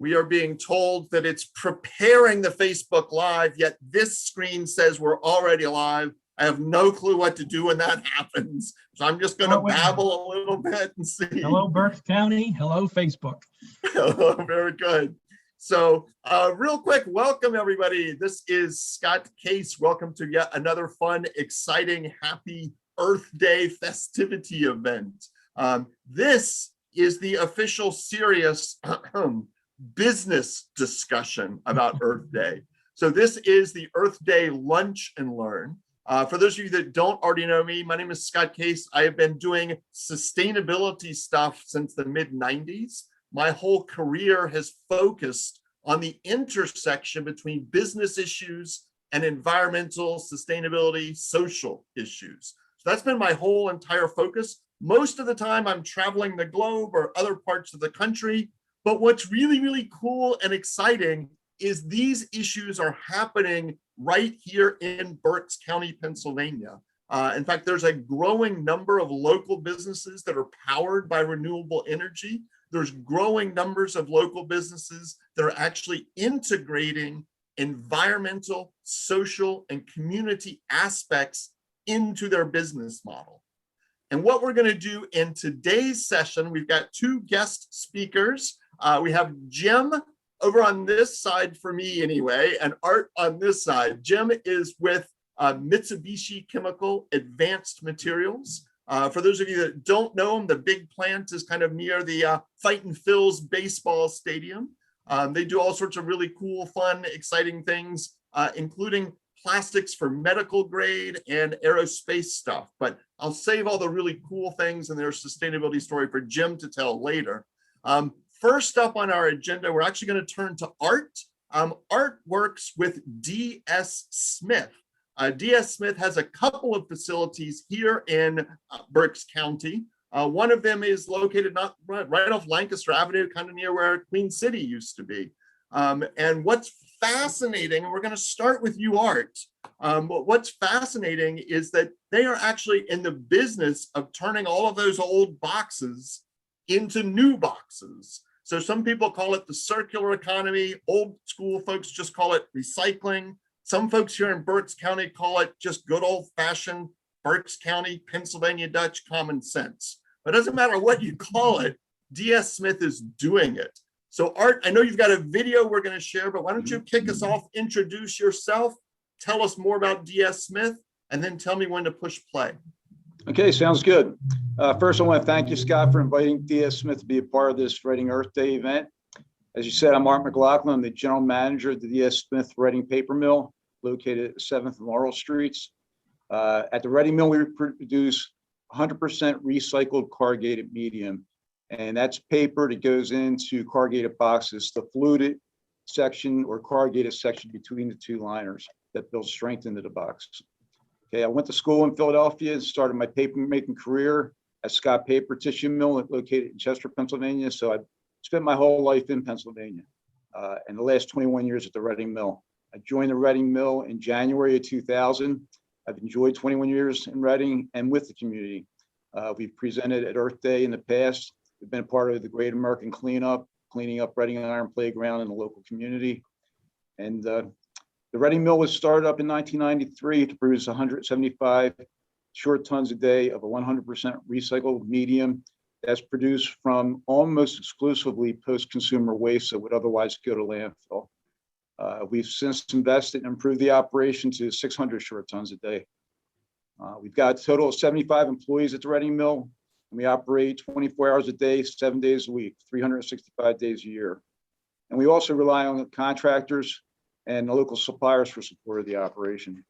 We are being told that it's preparing the Facebook Live, yet this screen says we're already live. I have no clue what to do when that happens. So I'm just going to babble a little bit and see. Hello, Berks County. Hello, Facebook. Very good. So real quick, welcome everybody. This is Scot Case. Welcome to yet another fun, exciting, happy Earth Day festivity event. This is the official serious business discussion about Earth Day. So this is the Earth Day Lunch and Learn. For those of you that don't already know me, my name is Scot Case. I have been doing sustainability stuff since the mid-90s. My whole career has focused on the intersection between business issues and environmental, sustainability, social issues. So that's been my whole entire focus. Most of the time I'm traveling the globe or other parts of the country. But what's really, really cool and exciting is these issues are happening right here in Berks County, Pennsylvania. In fact, there's a growing number of local businesses that are powered by renewable energy. There's growing numbers of local businesses that are actually integrating environmental, social, and community aspects into their business model. And what we're going to do in today's session, we've got two guest speakers. We have Jim over on this side for me anyway, and Art on this side. Jim is with Mitsubishi Chemical Advanced Materials. For those of you that don't know him, the big plant is kind of near the Fightin' Phil's baseball stadium. They do all sorts of really cool, fun, exciting things, including plastics for medical grade and aerospace stuff. But I'll save all the really cool things and their sustainability story for Jim to tell later. First up on our agenda, we're actually going to turn to Art. Art works with D.S. Smith. D.S. Smith has a couple of facilities here in Berks County. One of them is located not right off Lancaster Avenue, kind of near where Queen City used to be. And what's fascinating, and we're going to start with you, Art. What's fascinating is that they are actually in the business of turning all of those old boxes into new boxes. So some people call it the circular economy. Old school folks just call it recycling. Some folks here in Berks County call it just good old fashioned Berks County, Pennsylvania Dutch common sense. But it doesn't matter what you call it, D.S. Smith is doing it. So Art, I know you've got a video we're going to share, but why don't you kick us off, introduce yourself, tell us more about D.S. Smith, and then tell me when to push play. Okay, sounds good. First, I want to thank you, Scott, for inviting D.S. Smith to be a part of this Writing Earth Day event. As you said, I'm Art McLaughlin. I'm the general manager of the D.S. Smith Writing Paper Mill, located at 7th and Laurel Streets. At the Writing Mill, we produce 100% recycled corrugated medium, and that's paper that goes into corrugated boxes, the fluted section or corrugated section between the two liners that builds strength into the box. Okay, I went to school in Philadelphia and started my paper making career at Scott Paper Tissue Mill located in Chester, Pennsylvania. So I spent my whole life in Pennsylvania and the last 21 years at the Reading Mill. I joined the Reading Mill in January of 2000. I've enjoyed 21 years in Reading and with the community. We've presented at Earth Day in the past. We've been a part of the Great American Cleanup, cleaning up Reading Iron Playground in the local community. And the Reading Mill was started up in 1993 to produce 175 short tons a day of a 100% recycled medium that's produced from almost exclusively post-consumer waste that would otherwise go to landfill. We've since invested and improved the operation to 600 short tons a day. We've got a total of 75 employees at the Reading Mill, and we operate 24 hours a day, 7 days a week, 365 days a year. And we also rely on contractors and the local suppliers for support of the operation.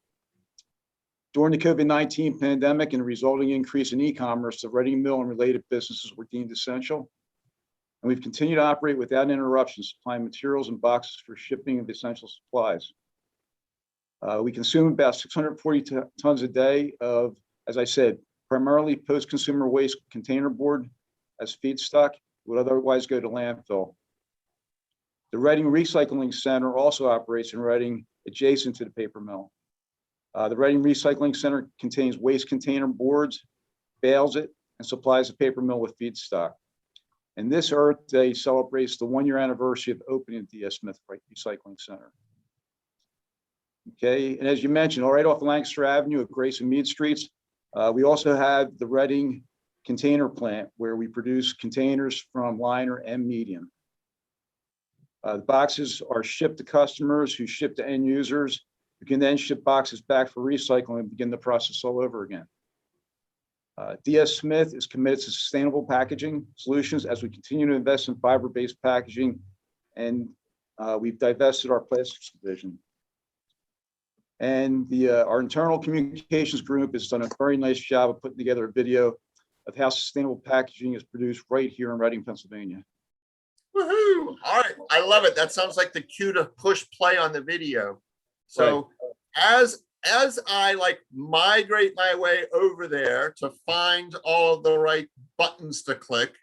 During the COVID-19 pandemic and the resulting increase in e-commerce, the Reading Mill and related businesses were deemed essential. And we've continued to operate without interruption, supplying materials and boxes for shipping of essential supplies. We consume about 640 tons a day of, as I said, primarily post-consumer waste container board as feedstock, would otherwise go to landfill. The Reading Recycling Center also operates in Reading, adjacent to the paper mill. The Reading Recycling Center contains waste container boards, bales it, and supplies the paper mill with feedstock. And this Earth Day celebrates the 1-year anniversary of opening the DS Smith Recycling Center. Okay, and as you mentioned, right off Lancaster Avenue at Grace and Mead Streets, we also have the Reading container plant where we produce containers from liner and medium. The boxes are shipped to customers who ship to end users who can then ship boxes back for recycling and begin the process all over again. DS Smith is committed to sustainable packaging solutions as we continue to invest in fiber-based packaging, and we've divested our plastics division. And our internal communications group has done a very nice job of putting together a video of how sustainable packaging is produced right here in Reading, Pennsylvania. Woohoo! All right, I love it. That sounds like the cue to push play on the video. So as I like migrate my way over there to find all the right buttons to click,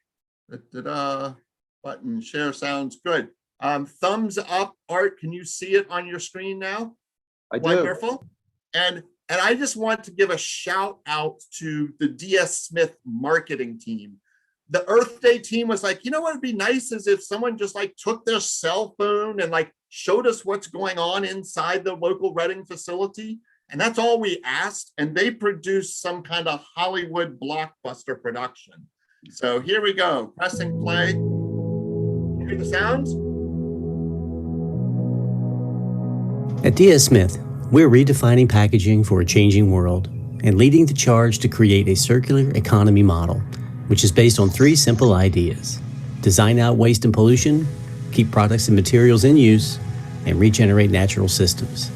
button share sounds good. Thumbs up, Art, can you see it on your screen now? I do. Wonderful. And I just want to give a shout out to the DS Smith marketing team. The Earth Day team was like, you know what would be nice is if someone just like took their cell phone and like showed us what's going on inside the local Reading facility. And that's all we asked. And they produced some kind of Hollywood blockbuster production. So here we go, pressing play. You hear the sounds? At DS Smith, we're redefining packaging for a changing world and leading the charge to create a circular economy model, which is based on 3 simple ideas: design out waste and pollution, keep products and materials in use, and regenerate natural systems.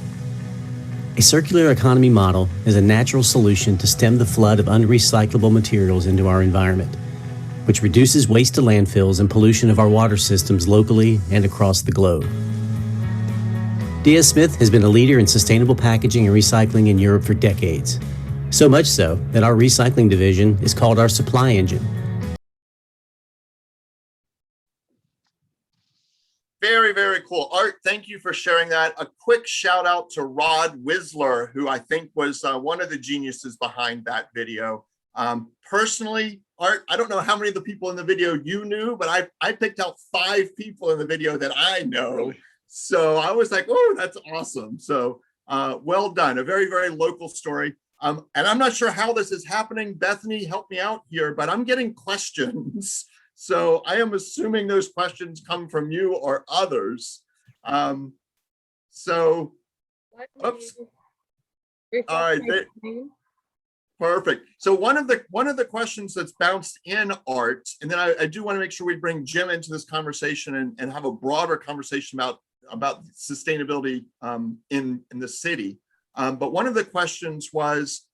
A circular economy model is a natural solution to stem the flood of unrecyclable materials into our environment, which reduces waste to landfills and pollution of our water systems locally and across the globe. DS Smith has been a leader in sustainable packaging and recycling in Europe for decades. So much so that our recycling division is called our supply engine. Very, very cool. Art, thank you for sharing that. A quick shout out to Rod Whisner, who I think was one of the geniuses behind that video. Personally, Art, I don't know how many of the people in the video you knew, but I picked out 5 people in the video that I know. Really? So I was like, oh, that's awesome. So well done. A very, very local story. And I'm not sure how this is happening. Bethany, help me out here, but I'm getting questions. So I am assuming those questions come from you or others. So, oops. All right. Perfect. So one of the questions that's bounced in, Art, and then I do want to make sure we bring Jim into this conversation and have a broader conversation about sustainability in the city. But one of the questions was,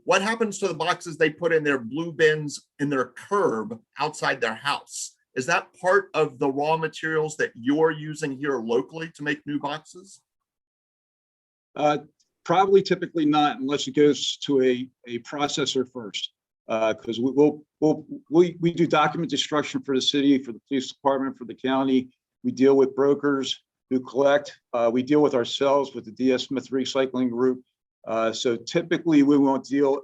what happens to the boxes they put in their blue bins in their curb outside their house? Is that part of the raw materials that you're using here locally to make new boxes? Probably typically not, unless it goes to a processor first, because we do document destruction for the city, for the police department, for the county. We deal with brokers who collect. We deal with ourselves with the DS Smith Recycling Group. So typically we won't deal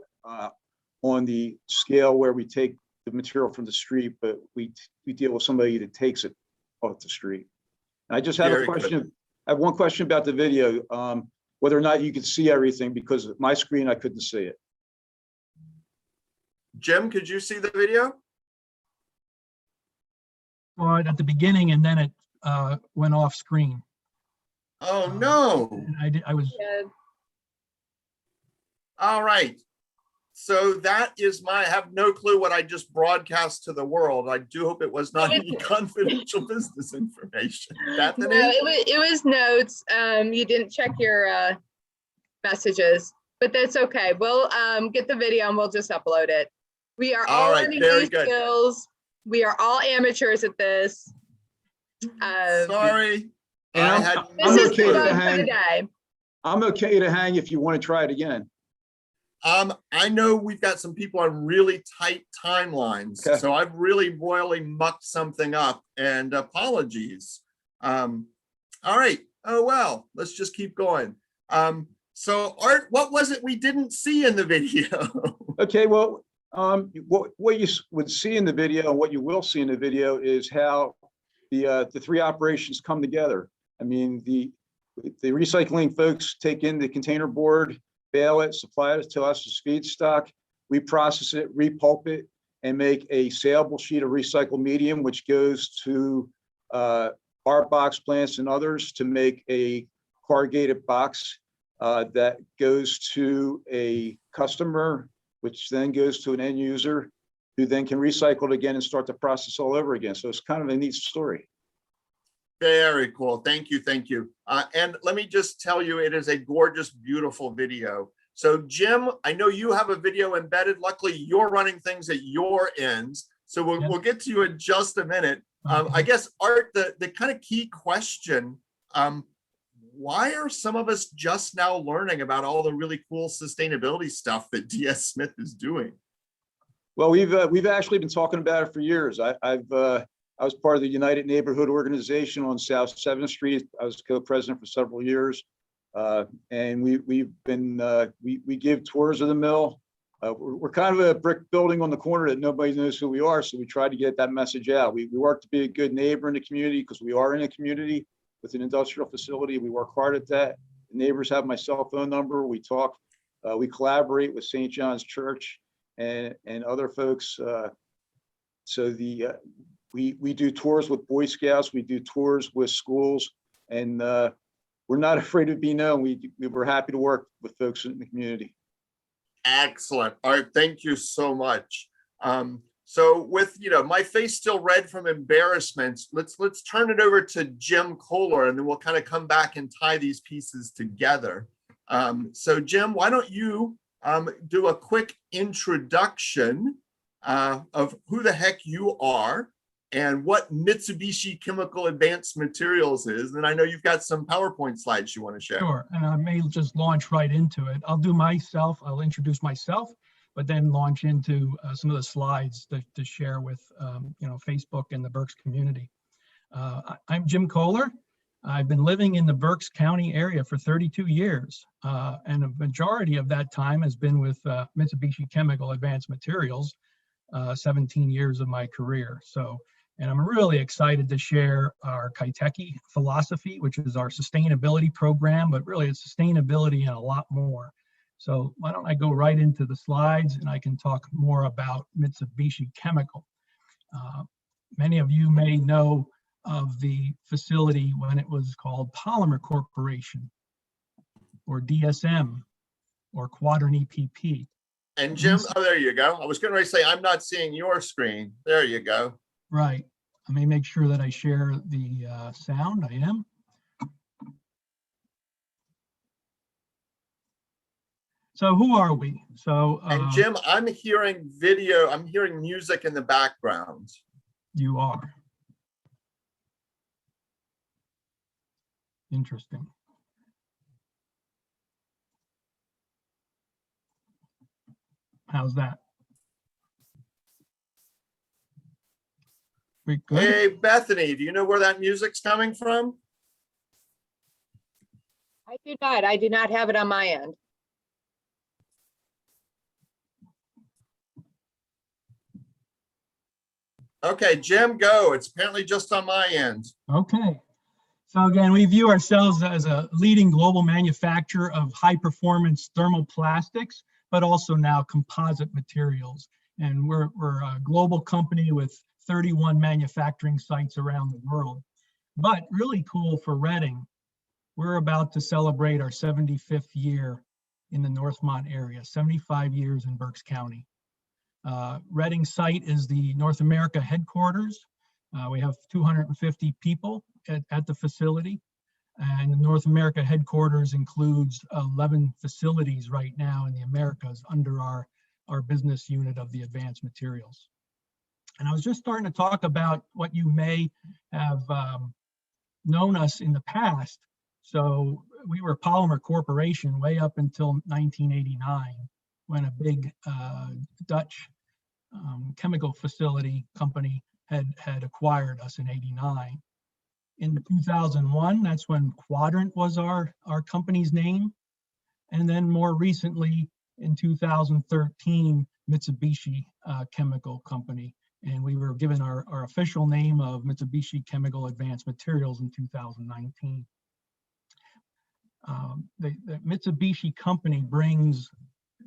on the scale where we take the material from the street, but we deal with somebody that takes it off the street. And I just have a question. I have one question about the video, whether or not you could see everything, because of my screen, I couldn't see it. Jim, could you see the video? Saw it at the beginning and then it went off screen. Oh, no. I was. All right. So that is I have no clue what I just broadcast to the world. I do hope it was not any confidential business information. Bethany? No, it was notes. You didn't check your messages, but that's okay. We'll get the video and we'll just upload it. We are all learning new skills. We are all amateurs at this. Sorry. This is the fun for the day. I'm okay to hang if you want to try it again. I know we've got some people on really tight timelines, okay. So I've really royally mucked something up, and apologies. All right. Oh, well, let's just keep going. So Art, what was it we didn't see in the video? Okay, well, What you would see in the video, and what you will see in the video, is how the three operations come together. I mean, the recycling folks take in the container board, bale it, supply it to us as feedstock. We process it, repulp it, and make a saleable sheet of recycled medium, which goes to our box plants and others to make a corrugated box that goes to a customer, which then goes to an end user, who then can recycle it again and start the process all over again. So it's kind of a neat story. Very cool. Thank you. Thank you. And let me just tell you, it is a gorgeous, beautiful video. So Jim, I know you have a video embedded. Luckily, you're running things at your ends. So we'll get to you in just a minute. I guess, Art, the kind of key question, why are some of us just now learning about all the really cool sustainability stuff that DS Smith is doing? Well, we've actually been talking about it for years. I was part of the United Neighborhood Organization on South 7th Street. I was co-president for several years. And we give tours of the mill. We're kind of a brick building on the corner that nobody knows who we are. So we try to get that message out. We work to be a good neighbor in the community because we are in a community with an industrial facility. We work hard at that. The neighbors have my cell phone number. We talk, we collaborate with St. John's Church and other folks. So we do tours with Boy Scouts. We do tours with schools, and we're not afraid to be known. We're happy to work with folks in the community. Excellent. All right. Thank you so much. So with, my face still red from embarrassment, let's turn it over to Jim Kohler, and then we'll kind of come back and tie these pieces together. So Jim, why don't you do a quick introduction of who the heck you are and what Mitsubishi Chemical Advanced Materials is. And I know you've got some PowerPoint slides you want to share. Sure, and I may just launch right into it. I'll introduce myself, but then launch into some of the slides to share with Facebook and the Berks community. I'm Jim Kohler. I've been living in the Berks County area for 32 years, and a majority of that time has been with Mitsubishi Chemical Advanced Materials, 17 years of my career. And I'm really excited to share our Kaiteki philosophy, which is our sustainability program, but really it's sustainability and a lot more. So why don't I go right into the slides and I can talk more about Mitsubishi Chemical. Many of you may know of the facility when it was called Polymer Corporation, or DSM, or Quadrant EPP. And Jim, oh, there you go. I was going to say, I'm not seeing your screen. There you go. Right. Let me make sure that I share the sound. I am. So who are we? And Jim, I'm hearing video. I'm hearing music in the background. You are. Interesting. How's that? Good. Hey, Bethany, do you know where that music's coming from? I do not. I do not have it on my end. Okay, Jim, go. It's apparently just on my end. Okay. So again, we view ourselves as a leading global manufacturer of high-performance thermoplastics, but also now composite materials. And we're a global company with 31 manufacturing sites around the world. But really cool for Reading, we're about to celebrate our 75th year in the Northmont area, 75 years in Berks County. Reading site is the North America headquarters. We have 250 people at the facility, and the North America headquarters includes 11 facilities right now in the Americas under our business unit of the advanced materials. And I was just starting to talk about what you may have known us in the past. So we were Polymer Corporation way up until 1989, when a big Dutch chemical facility company had acquired us in '89. In 2001, that's when Quadrant was our company's name. And then more recently, in 2013, Mitsubishi Chemical Company. And we were given our official name of Mitsubishi Chemical Advanced Materials in 2019. The Mitsubishi company brings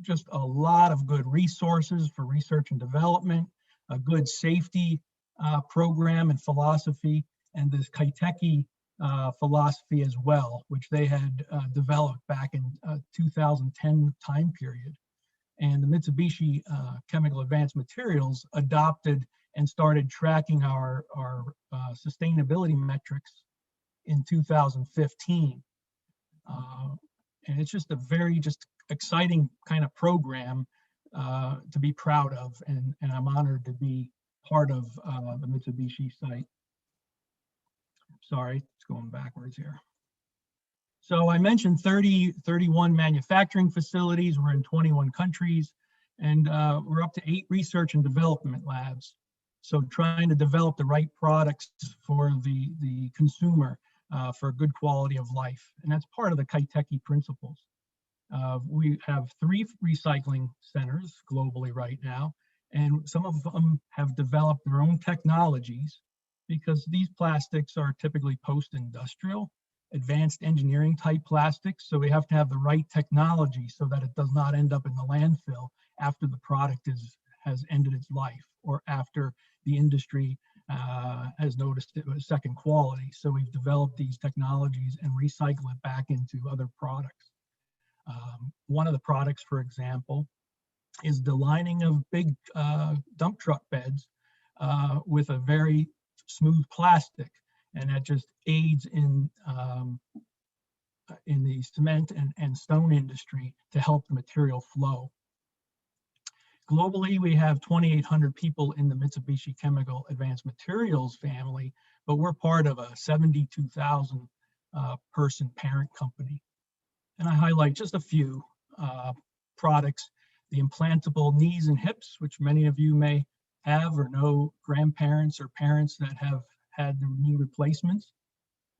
just a lot of good resources for research and development, a good safety program and philosophy, and this Kaiteki philosophy as well, which they had developed back in 2010 time period. And the Mitsubishi Chemical Advanced Materials adopted and started tracking our sustainability metrics in 2015. And it's just a very exciting kind of program to be proud of, and I'm honored to be part of the Mitsubishi site. Sorry, it's going backwards here. So I mentioned 31 manufacturing facilities. We're in 21 countries, and we're up to 8 research and development labs. So trying to develop the right products for the consumer for good quality of life. And that's part of the Kaiteki principles. We have 3 recycling centers globally right now, and some of them have developed their own technologies because these plastics are typically post-industrial, advanced engineering type plastics. So we have to have the right technology so that it does not end up in the landfill after the product has ended its life, or after the industry has noticed it was second quality. So we've developed these technologies and recycle it back into other products. One of the products, for example, is the lining of big dump truck beds with a very smooth plastic, and that just aids in the cement and stone industry to help the material flow. Globally, we have 2,800 people in the Mitsubishi Chemical Advanced Materials family, but we're part of a 72,000 person parent company. And I highlight just a few products: the implantable knees and hips, which many of you may have or know grandparents or parents that have had their knee replacements.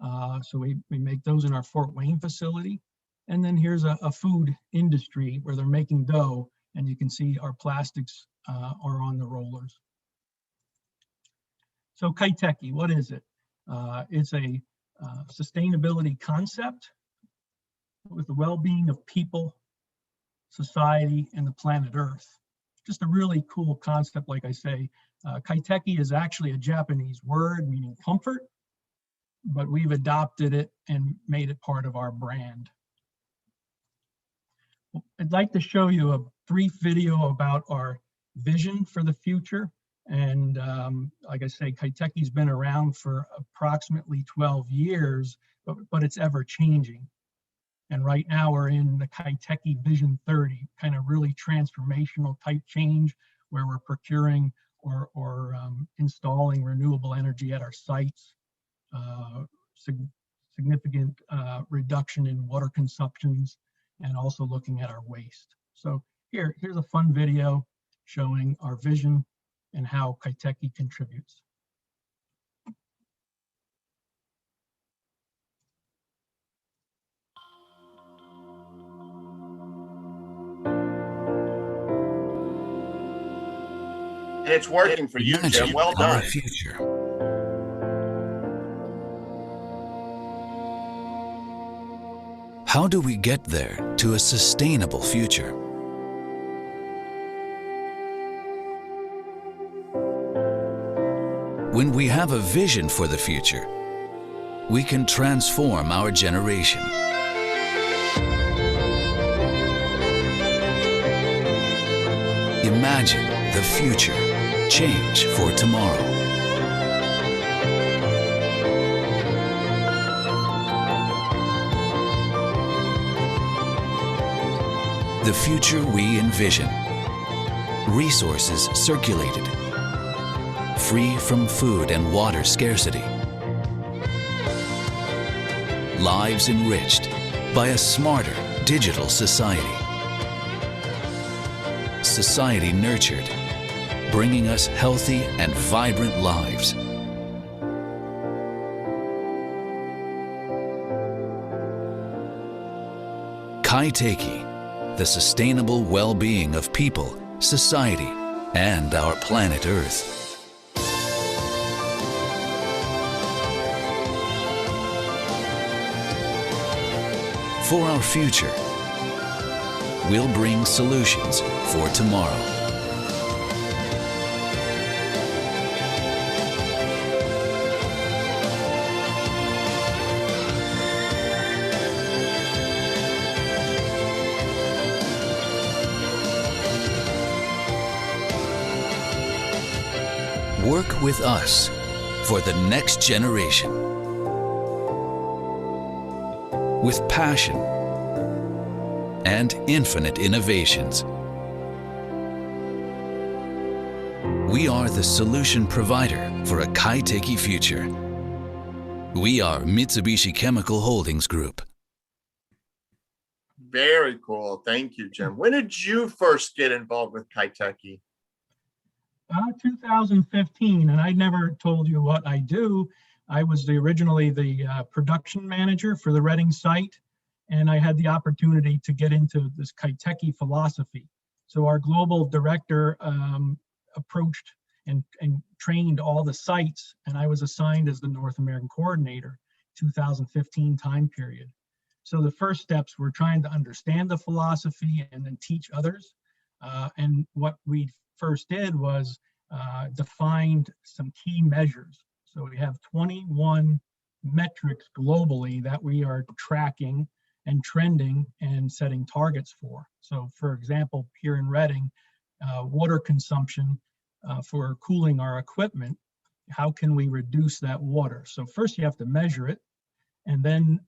So we make those in our Fort Wayne facility. And then here's a food industry where they're making dough, and you can see our plastics are on the rollers. So Kaiteki, what is it? It's a sustainability concept with the well-being of people, society, and the planet Earth. Just a really cool concept, like I say. Kaiteki is actually a Japanese word meaning comfort, but we've adopted it and made it part of our brand. I'd like to show you a brief video about our vision for the future. And like I say, Kaiteki's been around for approximately 12 years, but it's ever changing. And right now we're in the Kaiteki Vision 30, kind of really transformational type change, where we're procuring or installing renewable energy at our sites, significant reduction in water consumptions, and also looking at our waste. So here's a fun video showing our vision and how Kaiteki contributes. It's working for you, Jim. Well done. Our future. How do we get there to a sustainable future? When we have a vision for the future, we can transform our generation. Imagine the future. Change for tomorrow. The future we envision. Resources circulated. Free from food and water scarcity. Lives enriched by a smarter digital society. Society nurtured, bringing us healthy and vibrant lives. Kaiteki, the sustainable well-being of people, society, and our planet Earth. For our future, we'll bring solutions for tomorrow. Work with us for the next generation. With passion and infinite innovations. We are the solution provider for a high-techy future. We are Mitsubishi Chemical Holdings Group. Very cool. Thank you, Jim. When did you first get involved with Kaiteki? 2015, and I never told you what I do. I was originally the production manager for the Reading site, and I had the opportunity to get into this Kaiteki philosophy. So our global director approached and trained all the sites, and I was assigned as the North American coordinator, 2015 time period. So the first steps were trying to understand the philosophy and then teach others. And what we first did was defined some key measures. So we have 21 metrics globally that we are tracking and trending and setting targets for. So for example, here in Reading, water consumption for cooling our equipment, how can we reduce that water? So first you have to measure it, and then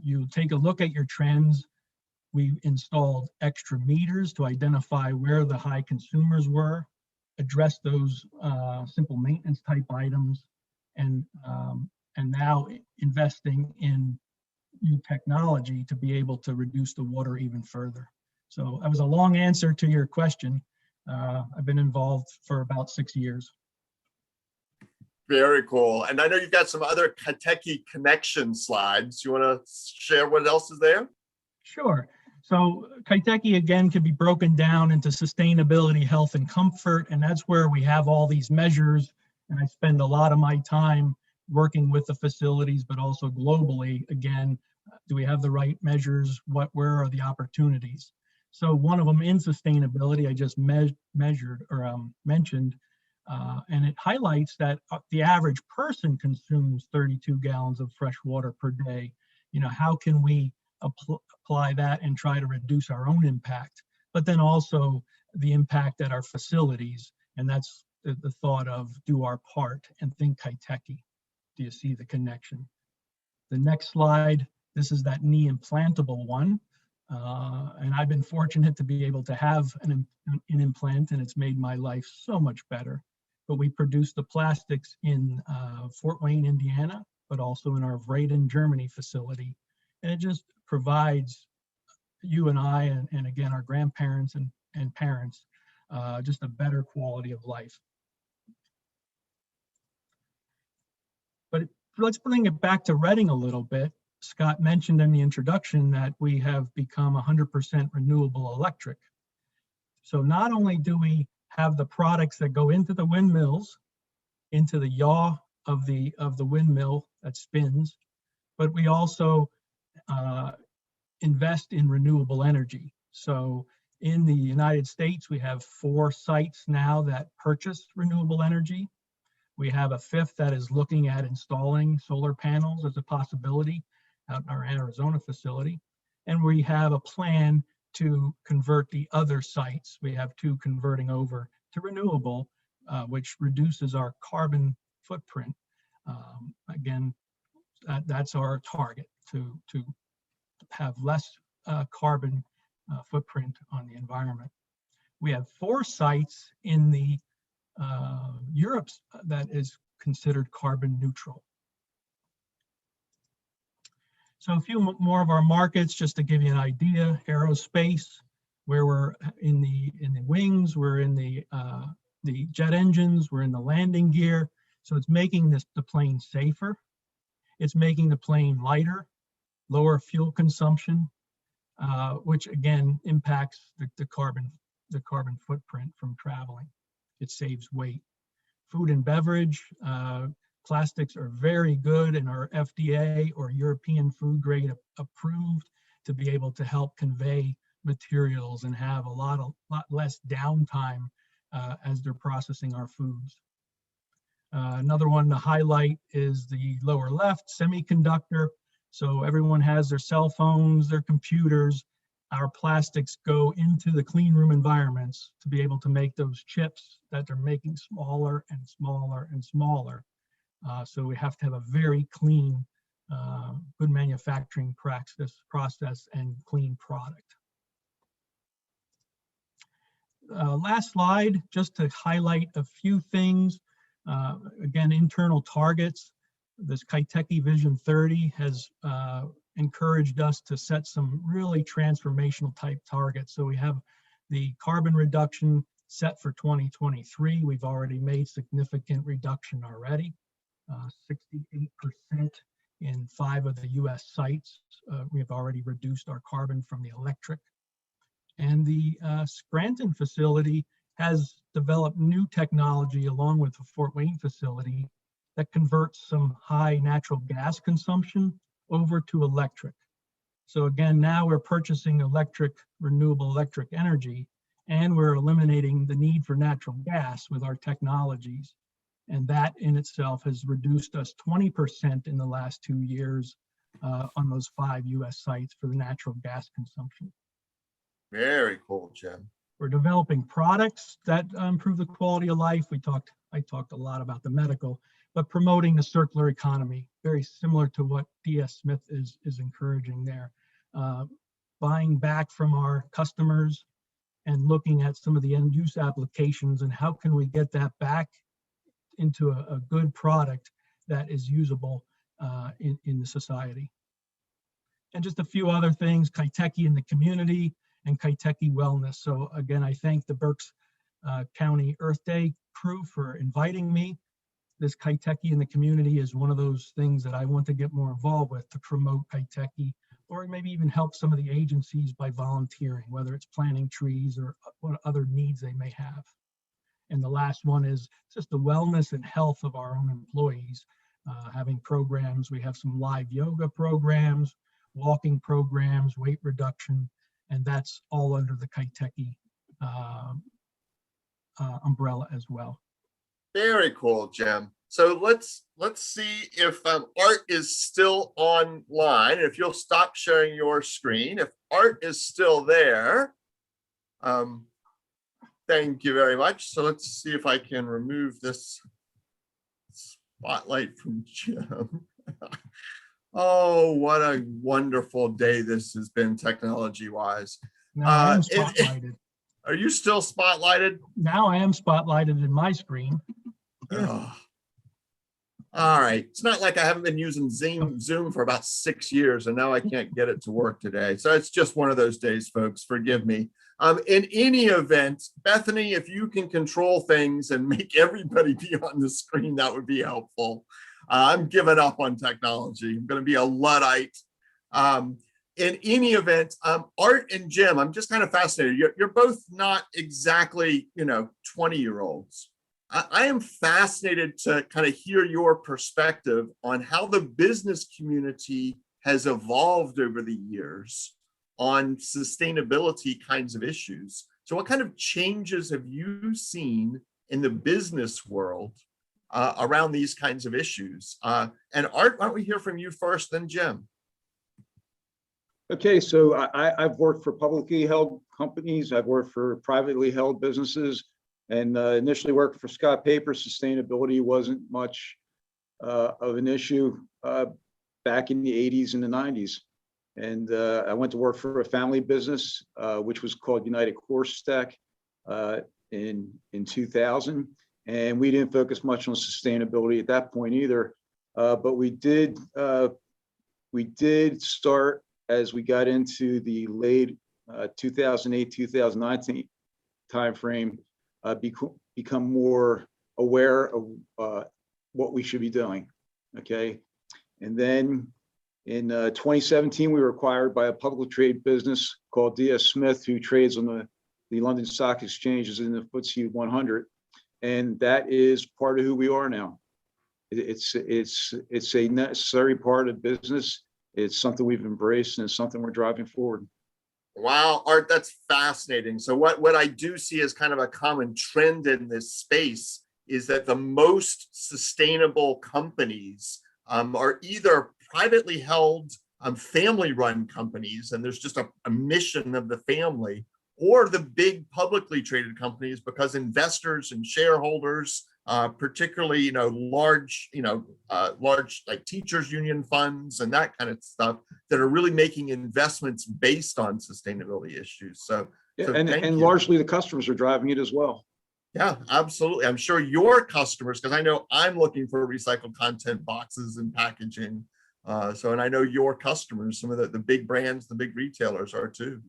you take a look at your trends. We installed extra meters to identify where the high consumers were, address those simple maintenance type items, and now investing in new technology to be able to reduce the water even further. So that was a long answer to your question. I've been involved for about 6 years. Very cool. And I know you've got some other Kaiteki connection slides. You want to share what else is there? Sure. So Kaiteki, again, can be broken down into sustainability, health, and comfort. And that's where we have all these measures. And I spend a lot of my time working with the facilities, but also globally. Again, do we have the right measures? Where are the opportunities? So one of them in sustainability, I just mentioned, and it highlights that the average person consumes 32 gallons of fresh water per day. You know, how can we apply that and try to reduce our own impact, but then also the impact at our facilities? And that's the thought of do our part and think Kaiteki. Do you see the connection? The next slide, this is that knee implantable one. And I've been fortunate to be able to have an implant, and it's made my life so much better. But we produce the plastics in Fort Wayne, Indiana, but also in our Vreden, Germany facility. And it just provides you and I, and again, our grandparents and parents, just a better quality of life. But let's bring it back to Reading a little bit. Scott mentioned in the introduction that we have become 100% renewable electric. So not only do we have the products that go into the windmills, into the yaw of the windmill that spins, but we also invest in renewable energy. So in the United States, we have 4 sites now that purchase renewable energy. We have a 5th that is looking at installing solar panels as a possibility out in our Arizona facility. And we have a plan to convert the other sites. We have 2 converting over to renewable, which reduces our carbon footprint. Again, that's our target, to have less carbon footprint on the environment. We have 4 sites in the Europe that is considered carbon neutral. So a few more of our markets, just to give you an idea: aerospace, where we're in the wings, we're in the jet engines, we're in the landing gear. So it's making the plane safer. It's making the plane lighter, lower fuel consumption, which again impacts the carbon the carbon footprint from traveling. It saves weight. Food and beverage, plastics are very good and are FDA or European food grade approved to be able to help convey materials and have a lot less downtime as they're processing our foods. Another one to highlight is the lower left, semiconductor. So everyone has their cell phones, their computers. Our plastics go into the clean room environments to be able to make those chips that they're making smaller and smaller and smaller. So we have to have a very clean, good manufacturing process and clean product. Last slide, just to highlight a few things. Again, internal targets. This Kaiteki Vision 30 has encouraged us to set some really transformational type targets. So we have the carbon reduction set for 2023. We've already made significant reduction already, 68% in 5 of the US sites. We have already reduced our carbon from the electric. And the Scranton facility has developed new technology along with the Fort Wayne facility that converts some high natural gas consumption over to electric. So again, now we're purchasing renewable electric energy, and we're eliminating the need for natural gas with our technologies. And that in itself has reduced us 20% in the last 2 years on those 5 US sites for the natural gas consumption. Very cool, Jim. We're developing products that improve the quality of life. I talked a lot about the medical, but promoting the circular economy, very similar to what DS Smith is encouraging there. Buying back from our customers and looking at some of the end use applications and how can we get that back into a good product that is usable in the society. And just a few other things, Kaiteki in the community and Kaiteki Wellness. So again, I thank the Berks County Earth Day crew for inviting me. This Kaiteki in the community is one of those things that I want to get more involved with to promote Kaiteki, or maybe even help some of the agencies by volunteering, whether it's planting trees or what other needs they may have. And the last one is just the wellness and health of our own employees, having programs. We have some live yoga programs, walking programs, weight reduction, and that's all under the Kaiteki umbrella as well. Very cool, Jim. So let's see if Art is still online. If you'll stop sharing your screen, if Art is still there, thank you very much. So let's see if I can remove this spotlight from Jim. Oh, what a wonderful day this has been technology-wise. Now I'm spotlighted. Are you still spotlighted? Now I am spotlighted in my screen. Oh. All right. It's not like I haven't been using Zoom for about 6 years and now I can't get it to work today. So it's just one of those days, folks. Forgive me. In any event, Bethany, if you can control things and make everybody be on the screen, that would be helpful. I'm giving up on technology. I'm going to be a Luddite. In any event, Art and Jim, I'm just kind of fascinated. You're both not exactly, 20-year-olds. I am fascinated to kind of hear your perspective on how the business community has evolved over the years on sustainability kinds of issues. So what kind of changes have you seen in the business world around these kinds of issues? And Art, why don't we hear from you first, then Jim? Okay, so I've worked for publicly held companies. I've worked for privately held businesses, and initially worked for Scott Paper. Sustainability wasn't much of an issue back in the 80s and the 90s. And I went to work for a family business, which was called United Course Tech in 2000. And we didn't focus much on sustainability at that point either. But we did start, as we got into the late 2008, 2019 timeframe, become more aware of what we should be doing. Okay. And then in 2017, we were acquired by a publicly traded business called DS Smith, who trades on the the London Stock Exchange is in the FTSE 100, and that is part of who we are now. It's a necessary part of business. It's something we've embraced, and it's something we're driving forward. Wow, Art, that's fascinating. So what I do see as kind of a common trend in this space is that the most sustainable companies are either privately held, family-run companies, and there's just a mission of the family, or the big publicly traded companies, because investors and shareholders, particularly large like teachers union funds and that kind of stuff, that are really making investments based on sustainability issues. So and largely the customers are driving it as well. Yeah, absolutely. I'm sure your customers, because I know I'm looking for recycled content boxes and packaging. And I know your customers, some of the big brands, the big retailers are too.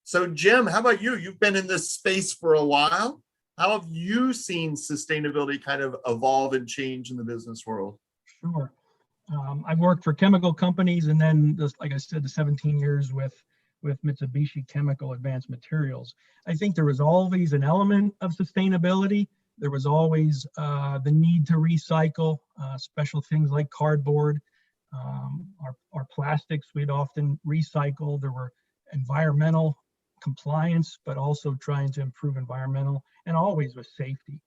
So Jim, how about you? You've been in this space for a while. How have you seen sustainability kind of evolve and change in the business world? Sure. I've worked for chemical companies, and then, like I said, the 17 years with Mitsubishi Chemical Advanced Materials. I think there was always an element of sustainability. There was always the need to recycle special things like cardboard. Our plastics we'd often recycle. There were environmental compliance, but also trying to improve environmental, and always with safety.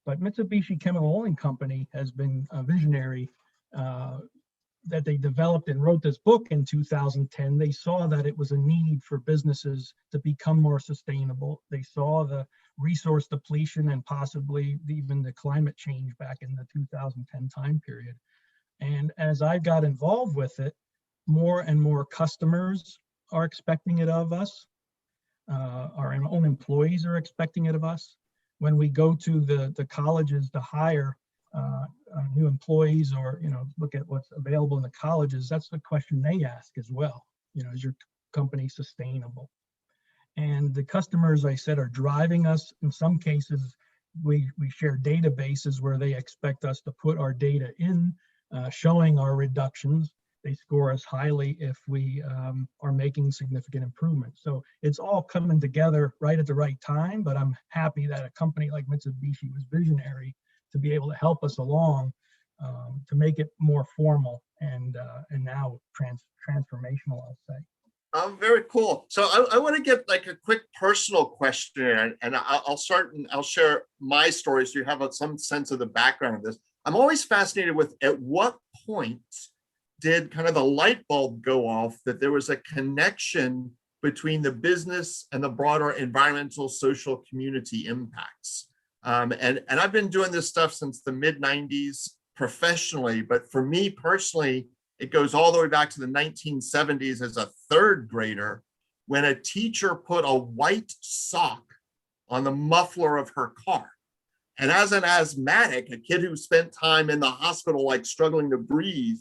But Mitsubishi Chemical Holding Company has been a visionary that they developed and wrote this book in 2010. They saw that it was a need for businesses to become more sustainable. They saw the resource depletion and possibly even the climate change back in the 2010 time period. And as I got involved with it, more and more customers are expecting it of us. Our own employees are expecting it of us. When we go to the colleges to hire new employees, or look at what's available in the colleges, that's the question they ask as well. Is your company sustainable? And the customers, I said, are driving us. In some cases, we share databases where they expect us to put our data in, showing our reductions. They score us highly if we are making significant improvements. So it's all coming together right at the right time, but I'm happy that a company like Mitsubishi was visionary to be able to help us along to make it more formal and now transformational, I'll say. Very cool. So I want to get like a quick personal question, and I'll start and I'll share my story so you have some sense of the background of this. I'm always fascinated with at what point did kind of the light bulb go off that there was a connection between the business and the broader environmental, social, community impacts. And I've been doing this stuff since the mid 90s professionally, but for me personally, it goes all the way back to the 1970s as a third grader, when a teacher put a white sock on the muffler of her car. And as an asthmatic, a kid who spent time in the hospital, like struggling to breathe,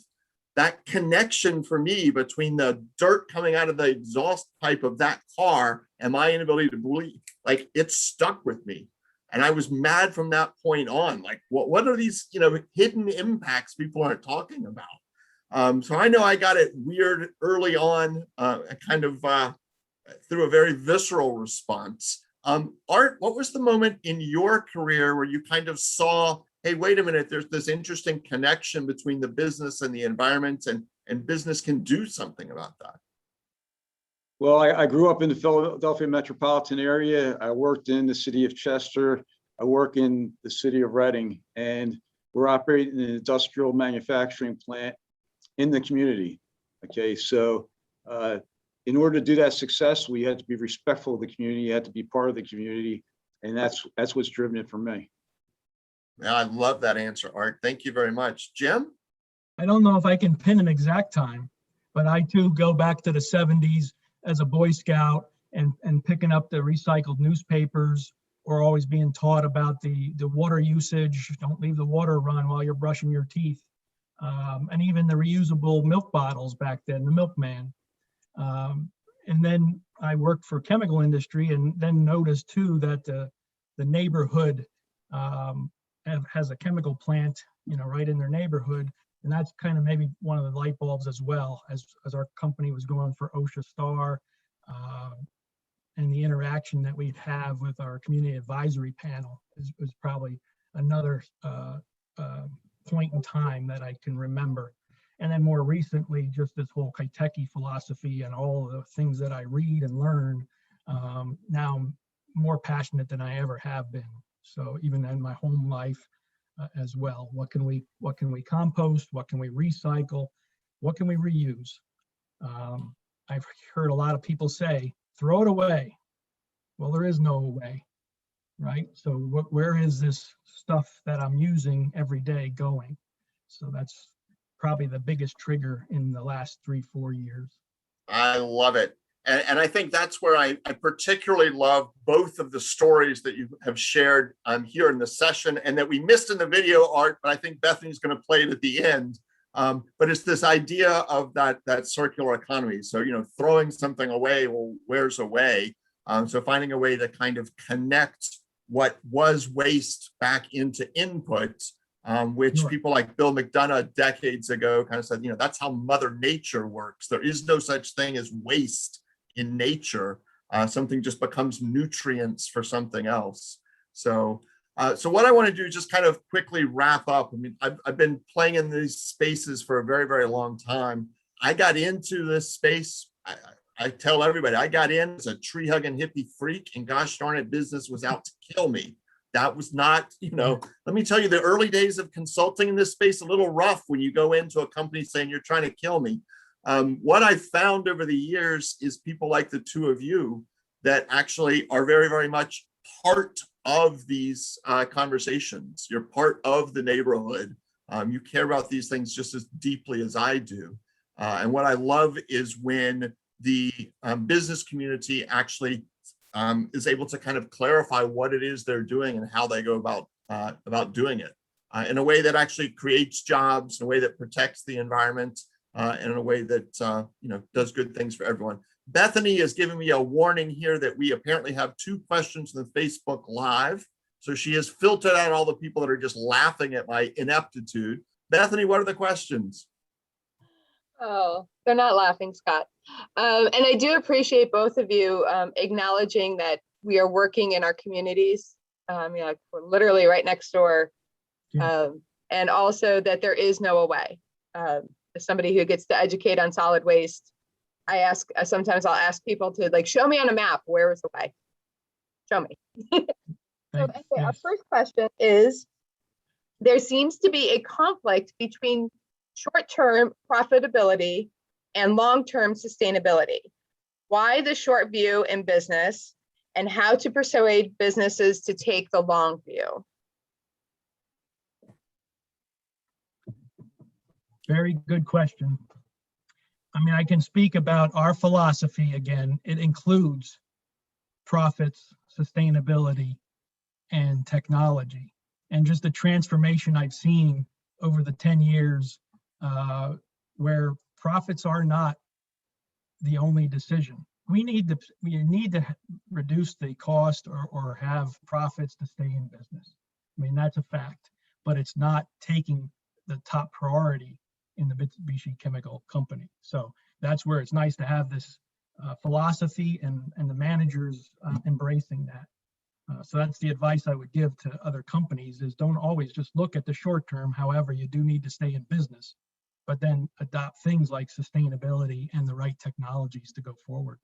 that connection for me between the dirt coming out of the exhaust pipe of that car and my inability to breathe, like it stuck with me. And I was mad from that point on. Like, what are these, hidden impacts people aren't talking about? So I know I got it weird early on, kind of through a very visceral response. Art, what was the moment in your career where you kind of saw, hey, wait a minute, there's this interesting connection between the business and the environment, and business can do something about that? Well, I grew up in the Philadelphia metropolitan area. I worked in the city of Chester. I work in the city of Reading, and we're operating an industrial manufacturing plant in the community. Okay, so in order to do that successfully, you had to be respectful of the community. You had to be part of the community, and that's what's driven it for me. Yeah, I love that answer, Art. Thank you very much. Jim? I don't know if I can pin an exact time, but I too go back to the 70s as a Boy Scout and picking up the recycled newspapers, or always being taught about the water usage. Don't leave the water run while you're brushing your teeth. And even the reusable milk bottles back then, the milkman. And then I worked for chemical industry, and then noticed too that the neighborhood has a chemical plant, right in their neighborhood. And that's kind of maybe one of the light bulbs as well, as our company was going for OSHA Star and the interaction that we'd have with our community advisory panel was probably another point in time that I can remember. And then more recently, just this whole Kaiteki philosophy and all of the things that I read and learn, now I'm more passionate than I ever have been. So even in my home life as well, what can we compost? What can we recycle? What can we reuse? I've heard a lot of people say, throw it away. Well, there is no way, right? So where is this stuff that I'm using every day going? So that's probably the biggest trigger in the last 3-4 years. I love it. And I think that's where I particularly love both of the stories that you have shared here in the session and that we missed in the video, Art, but I think Bethany's going to play it at the end. But it's this idea of that circular economy. So, throwing something away, well, where's away? So finding a way to kind of connect what was waste back into input, which people like Bill McDonough decades ago kind of said, that's how Mother Nature works. There is no such thing as waste in nature. Something just becomes nutrients for something else. So what I want to do is just kind of quickly wrap up. I mean, I've been playing in these spaces for a very, very long time. I got into this space. I tell everybody, I got in as a tree hugging hippie freak, and gosh darn it, business was out to kill me. That was not, let me tell you, the early days of consulting in this space, a little rough when you go into a company saying you're trying to kill me. What I've found over the years is people like the two of you that actually are very, very much part of these conversations. You're part of the neighborhood. You care about these things just as deeply as I do. And what I love is when the business community actually is able to kind of clarify what it is they're doing and how they go about doing it in a way that actually creates jobs, in a way that protects the environment, and in a way that does good things for everyone. Bethany has given me a warning here that we apparently have 2 questions in the Facebook Live. So she has filtered out all the people that are just laughing at my ineptitude. Bethany, what are the questions? Oh, they're not laughing, Scott. And I do appreciate both of you acknowledging that we are working in our communities. We're literally right next door. And also that there is no way. As somebody who gets to educate on solid waste, sometimes I'll ask people to show me on a map, where is the way? Show me. So anyway, our first question is, there seems to be a conflict between short-term profitability and long-term sustainability. Why the short view in business, and how to persuade businesses to take the long view? Very good question. I mean, I can speak about our philosophy again. It includes profits, sustainability, and technology. And just the transformation I've seen over the 10 years where profits are not the only decision. We need to reduce the cost or have profits to stay in business. I mean, that's a fact, but it's not taking the top priority in the Mitsubishi Chemical company. So that's where it's nice to have this philosophy and the managers embracing that. So that's the advice I would give to other companies, is don't always just look at the short term. However, you do need to stay in business, but then adopt things like sustainability and the right technologies to go forward.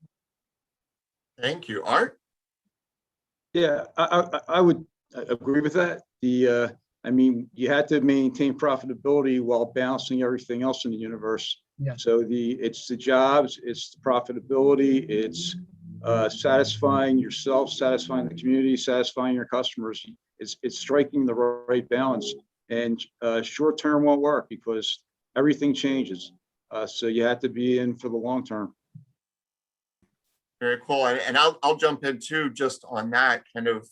Thank you. Art? Yeah, I would agree with that. I mean, you had to maintain profitability while balancing everything else in the universe. Yeah. So it's the jobs, it's the profitability, it's satisfying yourself, satisfying the community, satisfying your customers. It's striking the right balance. And short term won't work because everything changes. So you have to be in for the long term. Very cool. And I'll jump in too, just on that kind of,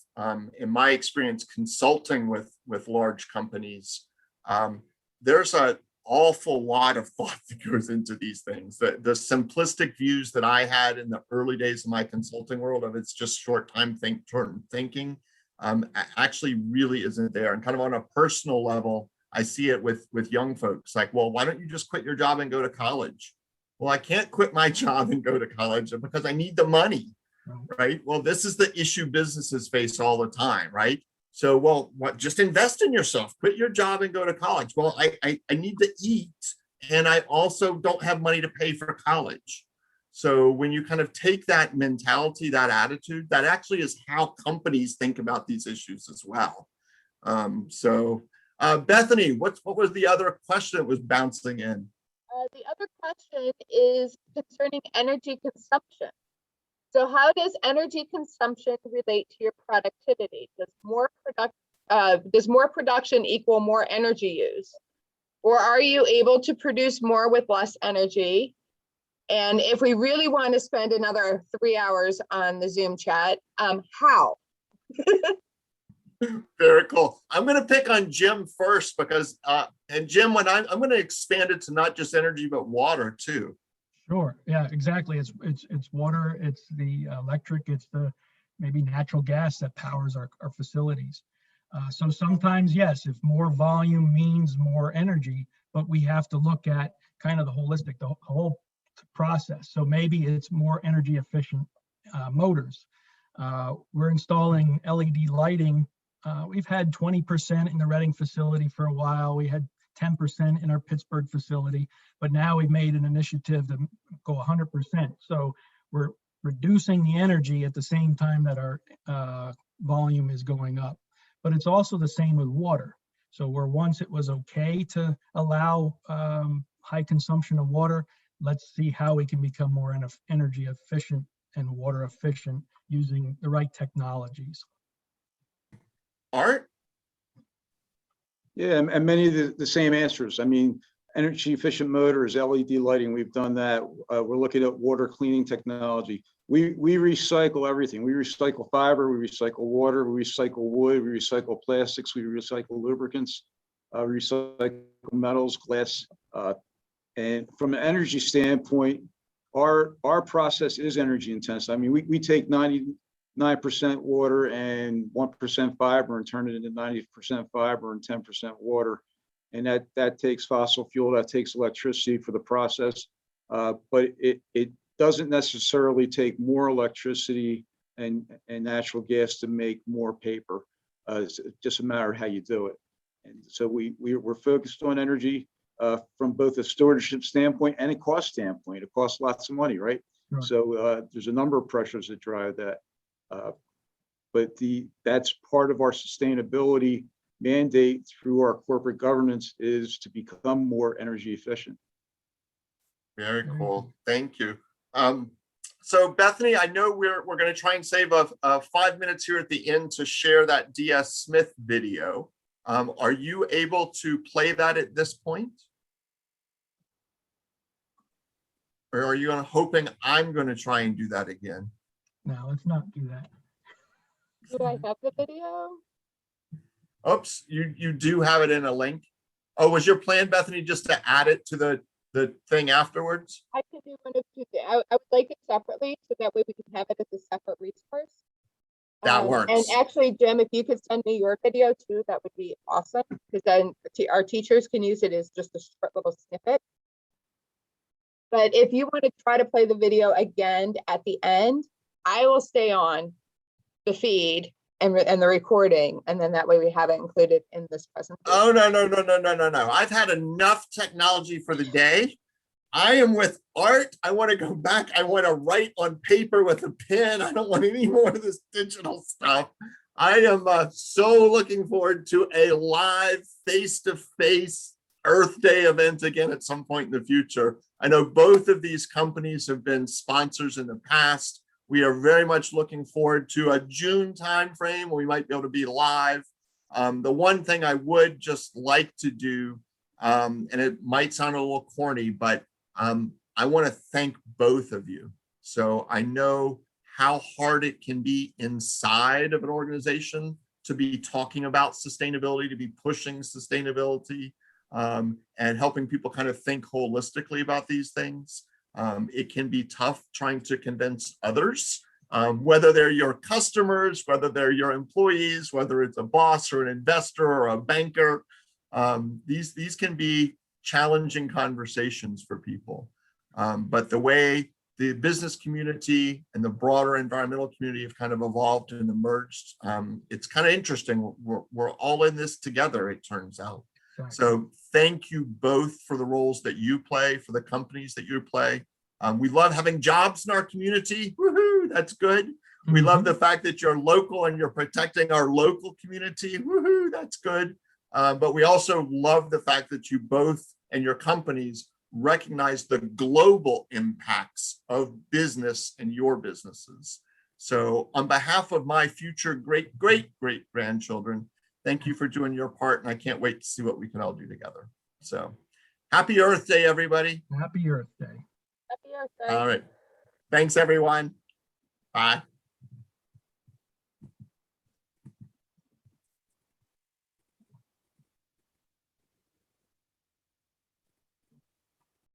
in my experience consulting with large companies, there's an awful lot of thought that goes into these things. The simplistic views that I had in the early days of my consulting world of it's just short-term thinking actually really isn't there. And kind of on a personal level, I see it with young folks like, well, why don't you just quit your job and go to college? Well, I can't quit my job and go to college because I need the money. right? Well, this is the issue businesses face all the time, right? So, well, what? Just invest in yourself, quit your job and go to college. Well, I need to eat, and I also don't have money to pay for college. So when you kind of take that mentality, that attitude, that actually is how companies think about these issues as well. Bethany, what was the other question that was bouncing in? The other question is concerning energy consumption. So how does energy consumption relate to your productivity? Does more production equal more energy use? Or are you able to produce more with less energy? And if we really want to spend another 3 hours on the Zoom chat, how? Very cool. I'm going to pick on Jim first because, and Jim, when I'm going to expand it to not just energy, but water too. Sure. Yeah, exactly. It's water, it's the electric, it's the maybe natural gas that powers our facilities. So sometimes, yes, if more volume means more energy, but we have to look at kind of the holistic, the whole process. So maybe it's more energy efficient motors. We're installing LED lighting. We've had 20% in the Reading facility for a while. We had 10% in our Pittsburgh facility, but now we've made an initiative to go 100%. So we're reducing the energy at the same time that our volume is going up. But it's also the same with water. So where once it was okay to allow high consumption of water, let's see how we can become more energy efficient and water efficient using the right technologies. Art? Yeah, and many of the same answers. I mean, energy efficient motors, LED lighting, we've done that. We're looking at water cleaning technology. We recycle everything. We recycle fiber, we recycle water, we recycle wood, we recycle plastics, we recycle lubricants, we recycle metals, glass. And from an energy standpoint, our process is energy intensive. I mean, we take 99% water and 1% fiber and turn it into 90% fiber and 10% water. And that takes fossil fuel, that takes electricity for the process. But it doesn't necessarily take more electricity and natural gas to make more paper. It's just a matter of how you do it. And so we're focused on energy from both a stewardship standpoint and a cost standpoint. It costs lots of money, right? Sure. So there's a number of pressures that drive that. But that's part of our sustainability mandate through our corporate governance is to become more energy efficient. Very cool. Thank you. So Bethany, I know we're going to try and save 5 minutes here at the end to share that DS Smith video. Are you able to play that at this point? Or are you hoping I'm going to try and do that again? No, let's not do that. Do I have the video? Oops, you do have it in a link. Oh, was your plan, Bethany, just to add it to the thing afterwards? I can do one of two things. I would like it separately so that way we can have it as a separate resource. That works. And actually, Jim, if you could send me your video too, that would be awesome, because then our teachers can use it as just a short little snippet. But if you want to try to play the video again at the end, I will stay on the feed and the recording, and then that way we have it included in this presentation. Oh, no. I've had enough technology for the day. I am with Art. I want to go back. I want to write on paper with a pen. I don't want any more of this digital stuff. I am so looking forward to a live face-to-face Earth Day event again at some point in the future. I know both of these companies have been sponsors in the past. We are very much looking forward to a June timeframe where we might be able to be live. The one thing I would just like to do, and it might sound a little corny, but I want to thank both of you. So I know how hard it can be inside of an organization to be talking about sustainability, to be pushing sustainability, and helping people kind of think holistically about these things. It can be tough trying to convince others, whether they're your customers, whether they're your employees, whether it's a boss or an investor or a banker. These can be challenging conversations for people. But the way the business community and the broader environmental community have kind of evolved and emerged. It's kind of interesting. We're all in this together, it turns out. Exactly. So thank you both for the roles that you play, for the companies that you play. We love having jobs in our community. Woohoo, that's good. We love the fact that you're local and you're protecting our local community. Woohoo, that's good. But we also love the fact that you both and your companies recognize the global impacts of business and your businesses. So on behalf of my future great, great, great grandchildren, thank you for doing your part. And I can't wait to see what we can all do together. So happy Earth Day, everybody. Happy Earth Day. Happy Earth Day. All right. Thanks, everyone. Bye.